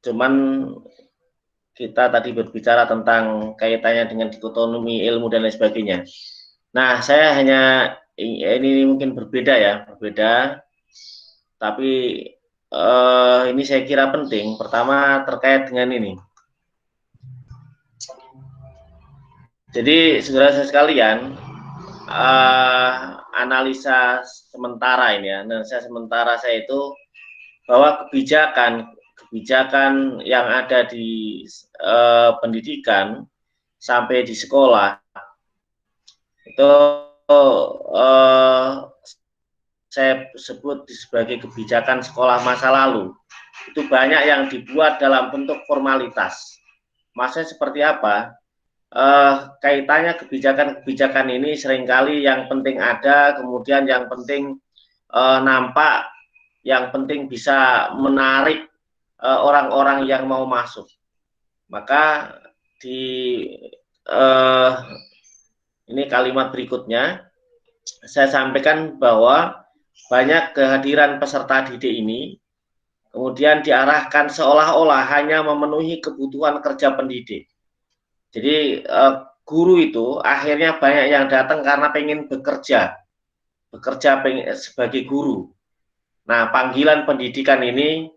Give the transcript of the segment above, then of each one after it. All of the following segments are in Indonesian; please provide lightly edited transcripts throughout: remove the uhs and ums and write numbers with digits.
Cuman kita tadi berbicara tentang kaitannya dengan dikotomi ilmu dan lain sebagainya. Nah, saya hanya ini mungkin berbeda ya, berbeda. Tapi ini saya kira penting. Pertama terkait dengan ini. Jadi saudara sekalian, analisa sementara ini ya, analisa sementara saya itu bahwa kebijakan yang ada di pendidikan sampai di sekolah itu eh, saya sebut sebagai kebijakan sekolah masa lalu. Itu banyak yang dibuat dalam bentuk formalitas. Maksudnya seperti apa? Kaitannya kebijakan-kebijakan ini seringkali yang penting ada, kemudian yang penting nampak, yang penting bisa menarik orang-orang yang mau masuk. Maka di uh, ini kalimat berikutnya saya sampaikan bahwa banyak kehadiran peserta didik ini kemudian diarahkan seolah-olah hanya memenuhi kebutuhan kerja pendidik. Jadi guru itu akhirnya banyak yang datang karena pengen bekerja sebagai guru. Nah, panggilan pendidikan ini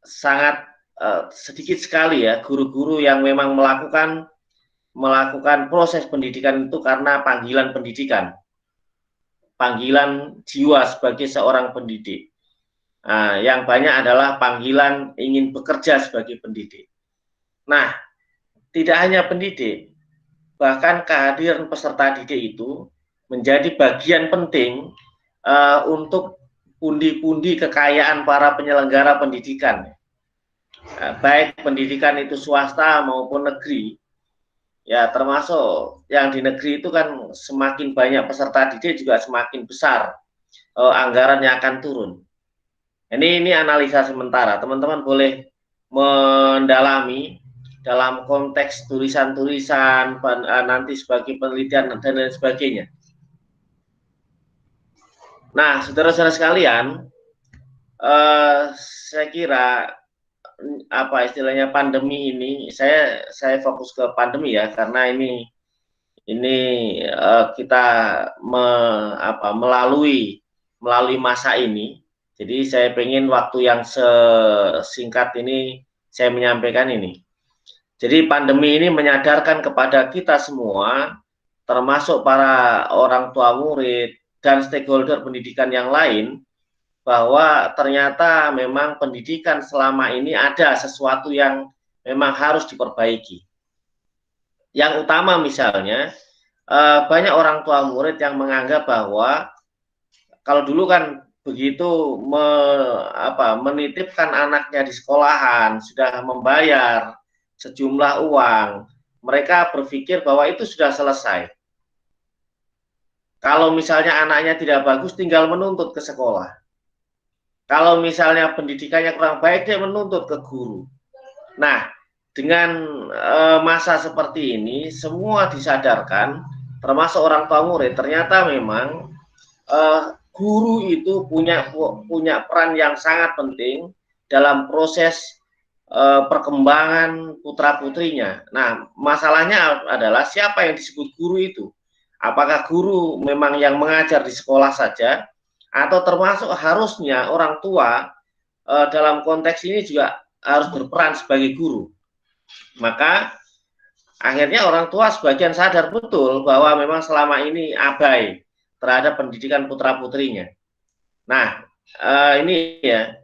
sangat sedikit sekali ya guru-guru yang memang melakukan proses pendidikan itu karena panggilan pendidikan, panggilan jiwa sebagai seorang pendidik. Nah, yang banyak adalah panggilan ingin bekerja sebagai pendidik. Nah, tidak hanya pendidik, bahkan kehadiran peserta didik itu menjadi bagian penting untuk pundi-pundi kekayaan para penyelenggara pendidikan, baik pendidikan itu swasta maupun negeri. Ya, termasuk yang di negeri itu kan semakin banyak peserta didik juga semakin besar anggaran yang akan turun. Ini analisa sementara. Teman-teman boleh mendalami dalam konteks tulisan-tulisan nanti sebagai penelitian dan lain sebagainya. Nah, saudara-saudara sekalian, saya kira apa istilahnya pandemi ini, saya fokus ke pandemi ya, karena ini kita melalui masa ini. Jadi saya pengen waktu yang sesingkat ini saya menyampaikan ini. Jadi pandemi ini menyadarkan kepada kita semua, termasuk para orang tua murid dan stakeholder pendidikan yang lain, bahwa ternyata memang pendidikan selama ini ada sesuatu yang memang harus diperbaiki. Yang utama misalnya, banyak orang tua murid yang menganggap bahwa kalau dulu kan begitu menitipkan anaknya di sekolahan, sudah membayar sejumlah uang, mereka berpikir bahwa itu sudah selesai. Kalau misalnya anaknya tidak bagus, tinggal menuntut ke sekolah. Kalau misalnya pendidikannya kurang baik, dia menuntut ke guru. Nah, dengan masa seperti ini, semua disadarkan, termasuk orang tua murid, ternyata memang guru itu punya peran yang sangat penting dalam proses perkembangan putra-putrinya. Nah, masalahnya adalah siapa yang disebut guru itu? Apakah guru memang yang mengajar di sekolah saja, atau termasuk harusnya orang tua dalam konteks ini juga harus berperan sebagai guru. Maka akhirnya orang tua sebagian sadar betul bahwa memang selama ini abai terhadap pendidikan putra-putrinya. Nah, ini ya.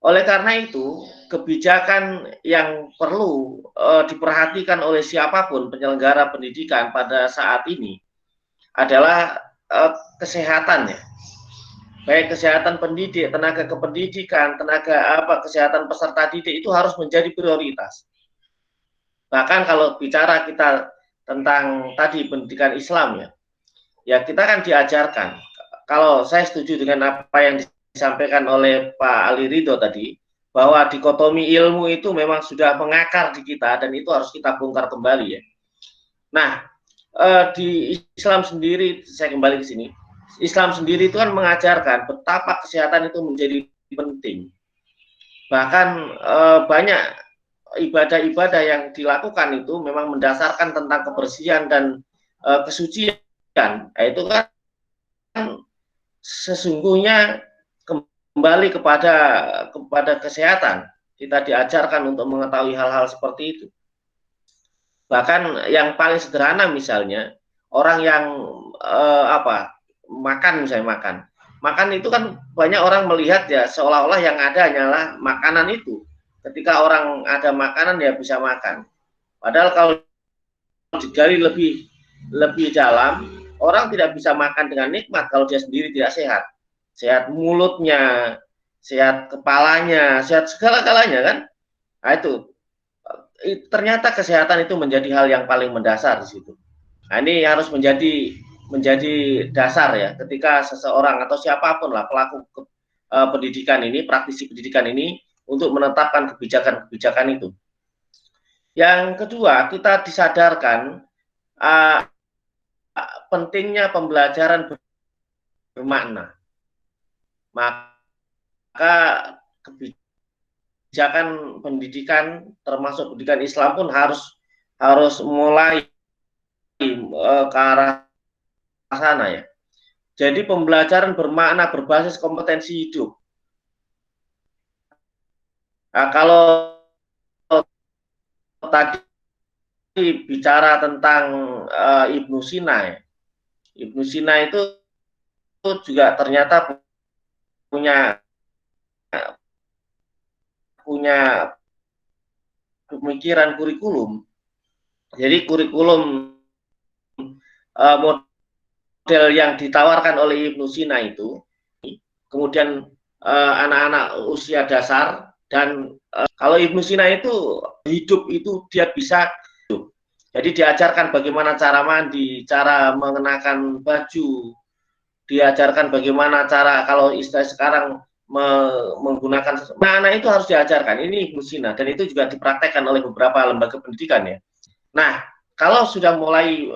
Oleh karena itu, kebijakan yang perlu diperhatikan oleh siapapun penyelenggara pendidikan pada saat ini adalah kesehatannya. Baik kesehatan pendidik, tenaga kependidikan, kesehatan peserta didik itu harus menjadi prioritas. Bahkan kalau bicara kita tentang tadi pendidikan Islam ya kita kan diajarkan. Kalau saya setuju dengan apa yang disampaikan oleh Pak Ali Ridho tadi, bahwa dikotomi ilmu itu memang sudah mengakar di kita dan itu harus kita bongkar kembali ya. Nah, di Islam sendiri, saya kembali ke sini, Islam sendiri itu kan mengajarkan betapa kesehatan itu menjadi penting. Bahkan banyak ibadah-ibadah yang dilakukan itu memang mendasarkan tentang kebersihan dan kesucian. Nah, itu kan sesungguhnya kembali kepada kesehatan. Kita diajarkan untuk mengetahui hal-hal seperti itu. Bahkan yang paling sederhana misalnya orang yang makan misalnya makan itu kan banyak orang melihat ya seolah-olah yang ada hanyalah makanan itu. Ketika orang ada makanan ya bisa makan. Padahal kalau digali lebih dalam, orang tidak bisa makan dengan nikmat kalau dia sendiri tidak sehat. Sehat mulutnya, sehat kepalanya, sehat segala-galanya kan. Nah, itu ternyata kesehatan itu menjadi hal yang paling mendasar di situ. Nah, ini harus menjadi dasar ya ketika seseorang atau siapapun lah pelaku pendidikan ini, praktisi pendidikan ini untuk menetapkan kebijakan-kebijakan itu. Yang kedua, kita disadarkan pentingnya pembelajaran bermakna. Maka kebijakan pendidikan termasuk pendidikan Islam pun harus mulai ke arah sana ya. Jadi pembelajaran bermakna berbasis kompetensi hidup. Nah, kalau tadi bicara tentang Ibnu Sina ya. Ibnu Sina itu juga ternyata punya pemikiran kurikulum. Jadi kurikulum model yang ditawarkan oleh Ibnu Sina itu, kemudian anak-anak usia dasar dan kalau Ibnu Sina itu hidup itu dia bisa hidup. Jadi diajarkan bagaimana cara mandi, cara mengenakan baju, diajarkan bagaimana cara kalau istilah sekarang menggunakan anak itu harus diajarkan. Ini Ibnu Sina dan itu juga dipraktekkan oleh beberapa lembaga pendidikan ya. Nah, kalau sudah mulai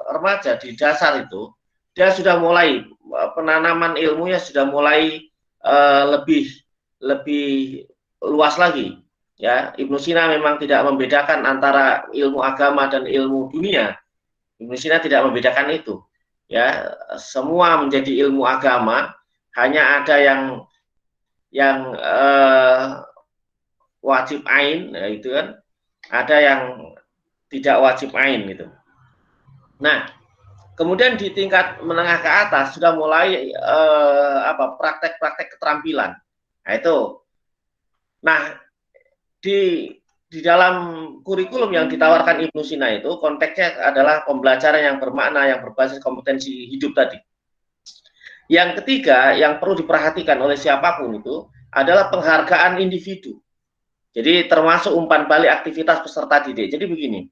remaja di dasar itu, dia sudah mulai penanaman ilmunya sudah mulai lebih luas lagi. Ya, Ibnu Sina memang tidak membedakan antara ilmu agama dan ilmu dunia. Ibnu Sina tidak membedakan itu. Ya, semua menjadi ilmu agama, hanya ada yang wajib ain, ya itu kan, ada yang tidak wajib ain gitu. Nah, kemudian di tingkat menengah ke atas sudah mulai praktek-praktek keterampilan. Nah, itu. Nah, di dalam kurikulum yang ditawarkan Ibnu Sina itu konteksnya adalah pembelajaran yang bermakna yang berbasis kompetensi hidup tadi. Yang ketiga yang perlu diperhatikan oleh siapapun itu adalah penghargaan individu. Jadi termasuk umpan balik aktivitas peserta didik. Jadi begini,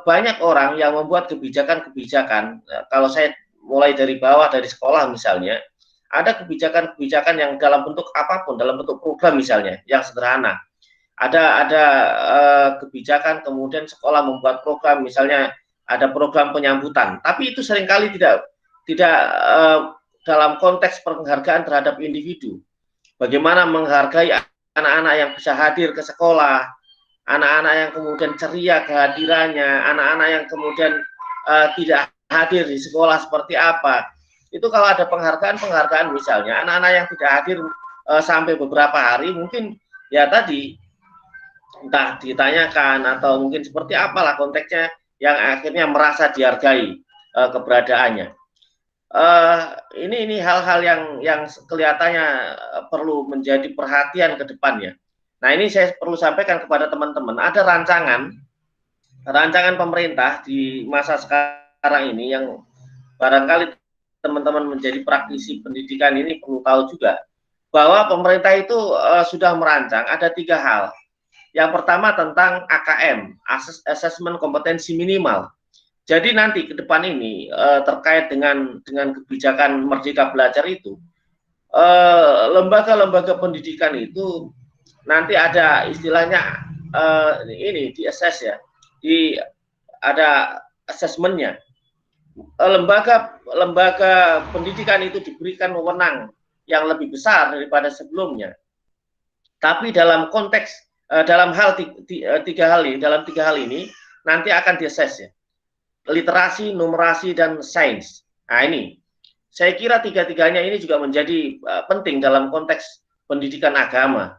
banyak orang yang membuat kebijakan-kebijakan, kalau saya mulai dari bawah dari sekolah misalnya, ada kebijakan-kebijakan yang dalam bentuk apapun, dalam bentuk program misalnya, yang sederhana. Ada kebijakan kemudian sekolah membuat program misalnya ada program penyambutan, tapi itu seringkali tidak dalam konteks penghargaan terhadap individu. Bagaimana menghargai anak-anak yang bisa hadir ke sekolah, anak-anak yang kemudian ceria kehadirannya, anak-anak yang kemudian tidak hadir di sekolah seperti apa. Itu kalau ada penghargaan misalnya, anak-anak yang tidak hadir sampai beberapa hari, mungkin ya tadi entah ditanyakan atau mungkin seperti apalah konteksnya yang akhirnya merasa dihargai keberadaannya. Ini hal-hal yang kelihatannya perlu menjadi perhatian ke depannya. Nah, ini saya perlu sampaikan kepada teman-teman, ada rancangan pemerintah di masa sekarang ini yang barangkali teman-teman menjadi praktisi pendidikan ini perlu tahu juga bahwa pemerintah itu sudah merancang ada 3 hal. Yang pertama tentang AKM, Assessment Kompetensi Minimal. Jadi nanti ke depan ini terkait dengan kebijakan Merdeka Belajar itu, lembaga-lembaga pendidikan itu nanti ada istilahnya ini di assess ya, ada asesmennya. Lembaga pendidikan itu diberikan wewenang yang lebih besar daripada sebelumnya. Tapi dalam konteks dalam tiga hal ini nanti akan diases ya. Literasi, numerasi, dan sains. Nah ini, saya kira tiga-tiganya ini juga menjadi penting dalam konteks pendidikan agama.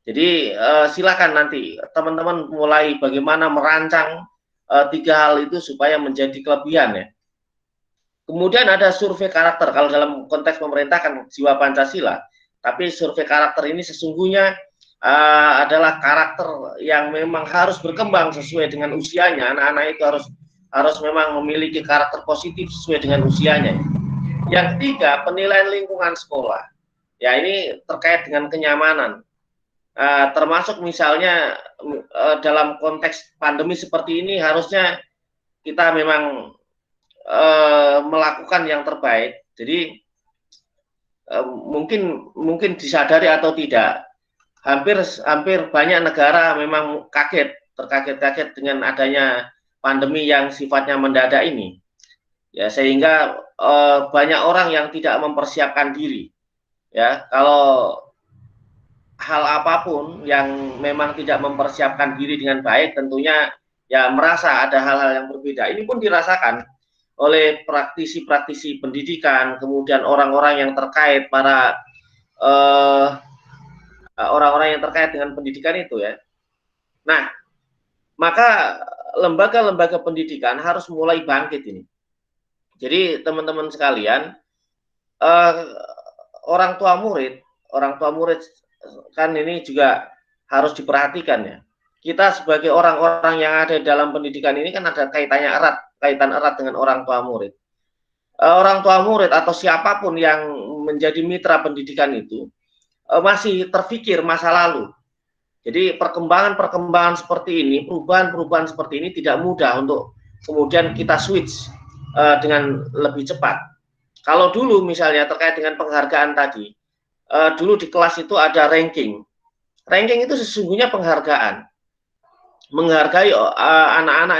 Jadi silakan nanti teman-teman mulai bagaimana merancang tiga hal itu supaya menjadi kelebihan ya. Kemudian ada survei karakter. Kalau dalam konteks pemerintah kan jiwa Pancasila, tapi survei karakter ini sesungguhnya adalah karakter yang memang harus berkembang sesuai dengan usianya. Anak-anak itu harus memang memiliki karakter positif sesuai dengan usianya. Yang ketiga, penilaian lingkungan sekolah. Ya ini terkait dengan kenyamanan. Termasuk misalnya dalam konteks pandemi seperti ini harusnya kita memang melakukan yang terbaik. Jadi mungkin disadari atau tidak, hampir banyak negara memang terkaget-kaget dengan adanya pandemi yang sifatnya mendadak ini. Ya, sehingga banyak orang yang tidak mempersiapkan diri. Ya, kalau hal apapun yang memang tidak mempersiapkan diri dengan baik, tentunya ya merasa ada hal-hal yang berbeda. Ini pun dirasakan oleh praktisi-praktisi pendidikan, kemudian orang-orang yang terkait, para orang-orang yang terkait dengan pendidikan itu ya. Nah, maka lembaga-lembaga pendidikan harus mulai bangkit ini. Jadi teman-teman sekalian, orang tua murid kan ini juga harus diperhatikan ya. Kita sebagai orang-orang yang ada dalam pendidikan ini kan ada kaitan erat dengan orang tua murid. Orang tua murid atau siapapun yang menjadi mitra pendidikan itu masih terfikir masa lalu. Jadi perkembangan seperti ini, perubahan seperti ini tidak mudah untuk kemudian kita switch dengan lebih cepat. Kalau dulu misalnya terkait dengan penghargaan tadi, dulu di kelas itu ada ranking. Ranking itu sesungguhnya penghargaan. Menghargai anak-anak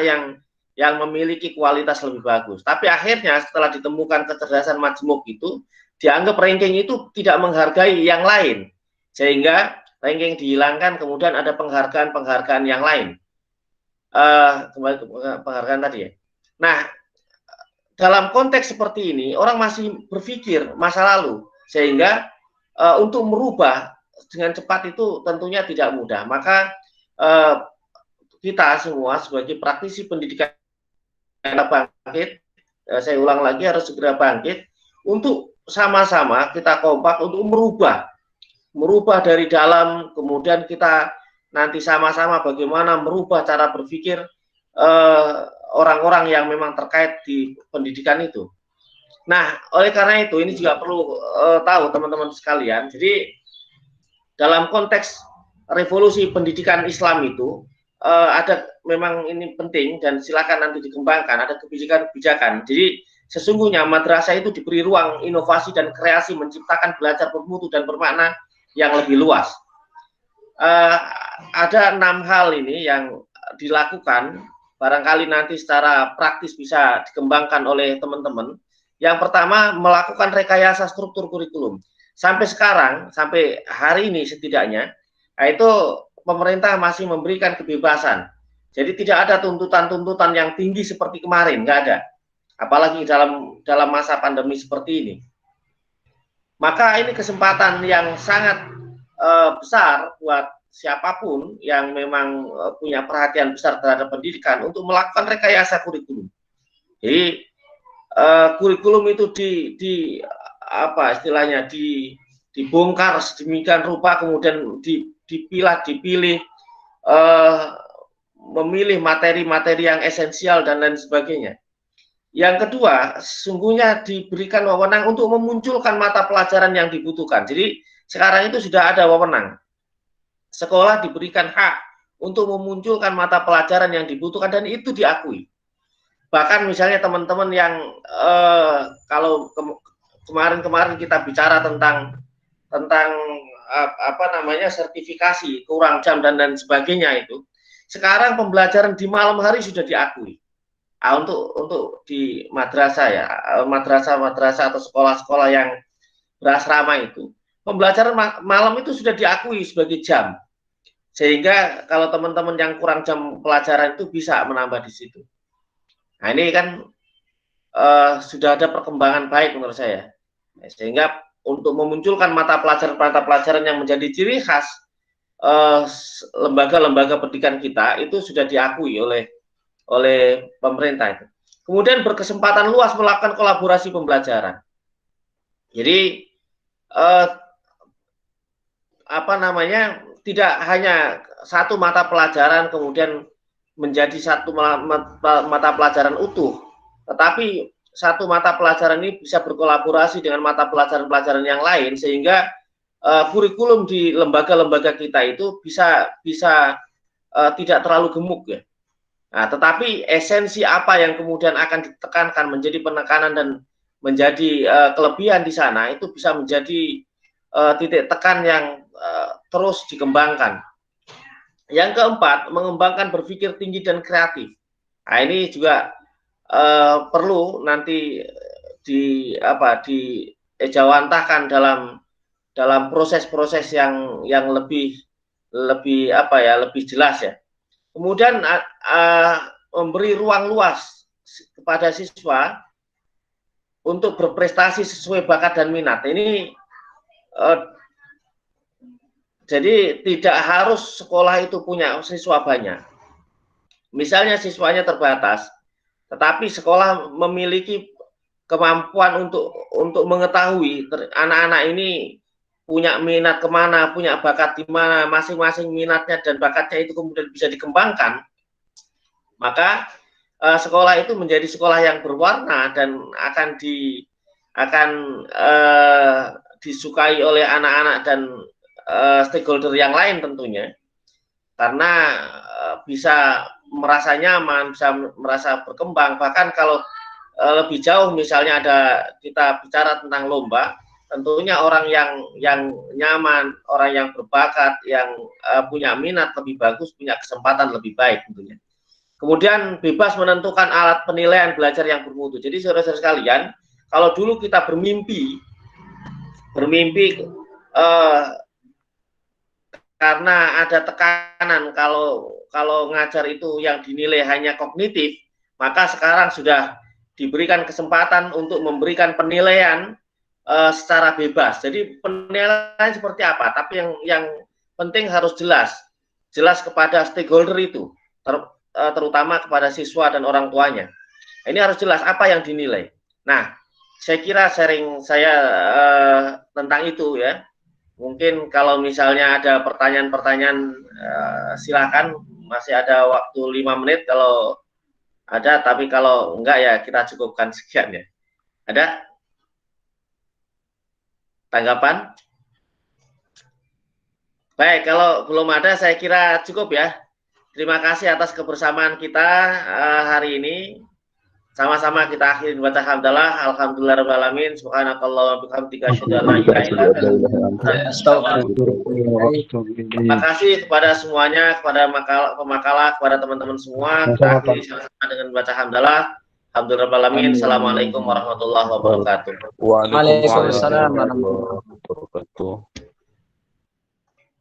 yang memiliki kualitas lebih bagus. Tapi akhirnya setelah ditemukan kecerdasan majmuk itu, dianggap ranking itu tidak menghargai yang lain. Sehingga ranking dihilangkan, kemudian ada penghargaan yang lain. Kembali ke penghargaan tadi ya. Nah, dalam konteks seperti ini, orang masih berpikir masa lalu. Sehingga untuk merubah dengan cepat itu tentunya tidak mudah. Maka kita semua sebagai praktisi pendidikan bangkit, saya ulang lagi harus segera bangkit untuk sama-sama kita kompak untuk merubah dari dalam, kemudian kita nanti sama-sama bagaimana merubah cara berpikir orang-orang yang memang terkait di pendidikan itu. Nah, oleh karena itu ini juga perlu tahu teman-teman sekalian. Jadi dalam konteks revolusi pendidikan Islam itu ada memang ini penting dan silakan nanti dikembangkan, ada kebijakan-kebijakan. Jadi sesungguhnya madrasah itu diberi ruang inovasi dan kreasi menciptakan belajar bermutu dan bermakna yang lebih luas. Ada 6 hal ini yang dilakukan, barangkali nanti secara praktis bisa dikembangkan oleh teman-teman. Yang pertama, melakukan rekayasa struktur kurikulum. Sampai sekarang, sampai hari ini setidaknya, itu pemerintah masih memberikan kebebasan. Jadi tidak ada tuntutan-tuntutan yang tinggi seperti kemarin, nggak ada. Apalagi dalam masa pandemi seperti ini. Maka ini kesempatan yang sangat besar buat siapapun yang memang punya perhatian besar terhadap pendidikan untuk melakukan rekayasa kurikulum. Jadi kurikulum itu apa istilahnya dibongkar sedemikian rupa, kemudian dipilih memilih materi-materi yang esensial dan lain sebagainya. Yang kedua, sesungguhnya diberikan wewenang untuk memunculkan mata pelajaran yang dibutuhkan. Jadi sekarang itu sudah ada wewenang. Sekolah diberikan hak untuk memunculkan mata pelajaran yang dibutuhkan dan itu diakui. Bahkan misalnya teman-teman yang kalau kemarin kita bicara tentang apa namanya sertifikasi kurang jam dan sebagainya itu, sekarang pembelajaran di malam hari sudah diakui. Untuk di madrasah ya, madrasah atau sekolah-sekolah yang berasrama itu, pembelajaran malam itu sudah diakui sebagai jam. Sehingga kalau teman-teman yang kurang jam pelajaran itu bisa menambah di situ. Nah, ini kan sudah ada perkembangan baik menurut saya. Sehingga untuk memunculkan mata pelajaran yang menjadi ciri khas lembaga-lembaga pendidikan kita itu sudah diakui oleh pemerintah itu. Kemudian berkesempatan luas melakukan kolaborasi pembelajaran. Jadi tidak hanya satu mata pelajaran kemudian menjadi satu mata pelajaran utuh, tetapi satu mata pelajaran ini bisa berkolaborasi dengan mata pelajaran-pelajaran yang lain sehingga kurikulum di lembaga-lembaga kita itu bisa tidak terlalu gemuk ya. Nah, tetapi esensi apa yang kemudian akan ditekankan menjadi penekanan dan menjadi kelebihan di sana itu bisa menjadi titik tekan yang terus dikembangkan. Yang keempat, mengembangkan berpikir tinggi dan kreatif. Nah, ini juga perlu nanti dijawantahkan dalam proses-proses yang lebih jelas ya. Kemudian memberi ruang luas kepada siswa untuk berprestasi sesuai bakat dan minat. Ini jadi tidak harus sekolah itu punya siswa banyak. Misalnya siswanya terbatas, tetapi sekolah memiliki kemampuan untuk mengetahui anak-anak ini punya minat kemana, punya bakat di mana, masing-masing minatnya dan bakatnya itu kemudian bisa dikembangkan, maka sekolah itu menjadi sekolah yang berwarna dan akan disukai oleh anak-anak dan stakeholder yang lain tentunya, karena bisa merasa nyaman, bisa merasa berkembang. Bahkan kalau lebih jauh misalnya kita bicara tentang lomba, tentunya orang yang nyaman, orang yang berbakat, yang punya minat lebih bagus, punya kesempatan lebih baik tentunya. Kemudian bebas menentukan alat penilaian belajar yang bermutu. Jadi saudara-saudara sekalian, kalau dulu kita bermimpi karena ada tekanan kalau ngajar itu yang dinilai hanya kognitif, maka sekarang sudah diberikan kesempatan untuk memberikan penilaian secara bebas. Jadi penilaian seperti apa, tapi yang penting harus jelas kepada stakeholder itu, terutama kepada siswa dan orang tuanya. Ini harus jelas apa yang dinilai. Nah, saya kira sharing saya tentang itu ya. Mungkin kalau misalnya ada pertanyaan-pertanyaan silakan, masih ada waktu 5 menit kalau ada, tapi kalau enggak ya kita cukupkan sekian ya. Ada tanggapan? Baik, kalau belum ada saya kira cukup ya. Terima kasih atas kebersamaan kita hari ini. Sama-sama kita akhirin baca hamdalah, alhamdulillah rabbil alamin, subhanakallah wa bihamdika asyhadu an la ilaha illa anta. Terima kasih kepada semuanya, kepada pemakalah, kepada teman-teman semua. Kita akhiri sama dengan baca hamdalah. Alhamdulillah rabbil alamin. Assalamualaikum warahmatullahi wabarakatuh. Waalaikumsalam warahmatullahi wabarakatuh.